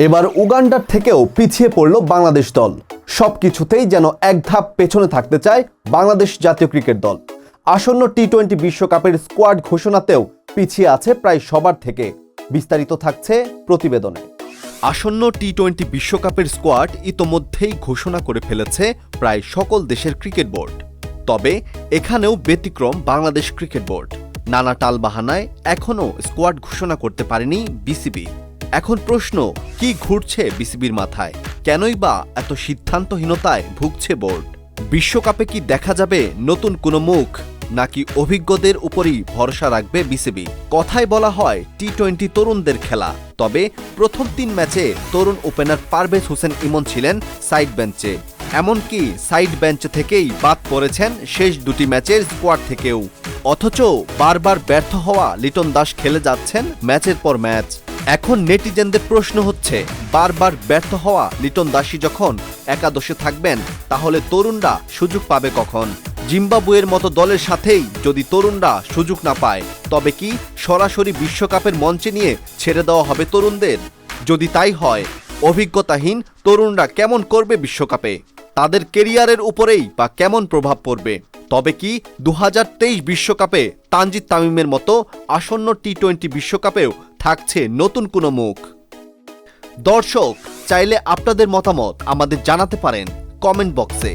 এবার উগান্ডার থেকেও পিছিয়ে পড়ল বাংলাদেশ দল। সবকিছুতেই যেন এক ধাপ পেছনে থাকতে চায় বাংলাদেশ জাতীয় ক্রিকেট দল। আসন্ন টি-20 বিশ্বকাপের স্কোয়াড ঘোষণাতেও পিছিয়ে আছে প্রায় সবার থেকে। বিস্তারিত থাকছে প্রতিবেদনে। আসন্ন টি-20 বিশ্বকাপের স্কোয়াড ইতোমধ্যেই ঘোষণা করে ফেলেছে প্রায় সকল দেশের ক্রিকেট বোর্ড। তবে এখানেও ব্যতিক্রম বাংলাদেশ ক্রিকেট বোর্ড। নানা টালবাহানায় এখনও স্কোয়াড ঘোষণা করতে পারেনি বিসিবি। এখন প্রশ্ন, কি ঘুরছে বিসিবির মাথায়? কেনই বা এত সিদ্ধান্তহীনতায় ভুগছে বোর্ড? বিশ্বকাপে কি দেখা যাবে নতুন কোনো মুখ, নাকি অভিজ্ঞদের উপরই ভরসা রাখবে বিসিবি? কথায় বলা হয় টি-20 তরুণদের খেলা। তবে প্রথম 3 ম্যাচে তরুণ ওপেনার পারভেজ হোসেন ইমন ছিলেন সাইড বেঞ্চে। এমনকি সাইড বেঞ্চ থেকেই বাদ পড়েছেন শেষ 2টি ম্যাচের স্কোয়াড থেকেও। অথচ বারবার ব্যর্থ হওয়া লিটন দাস খেলে যাচ্ছেন ম্যাচের পর ম্যাচ। এখন নেটিজেনদের প্রশ্ন হচ্ছে, বারবার ব্যর্থ হওয়া লিটন দাসই যখন একাদশে থাকবেন, তাহলে তরুণরা সুযোগ পাবে কখন? জিম্বাবুয়ের মতো দলের সাথেই যদি তরুণরা সুযোগ না পায়, তবে কি সরাসরি বিশ্বকাপের মঞ্চে নিয়ে ছেড়ে দেওয়া হবে তরুণদের? যদি তাই হয়, অভিজ্ঞতাহীন তরুণরা কেমন করবে বিশ্বকাপে? তাদের কেরিয়ারের উপরেই বা কেমন প্রভাব পড়বে? তবে কি 2023 বিশ্বকাপে তানজিদ তামিমের মতো আসন্ন টি-20 বিশ্বকাপেও থাকছে নতুন কোনো মুখ? দর্শক, চাইলে আপনাদের মতামত আমাদের জানাতে পারেন কমেন্ট বক্সে।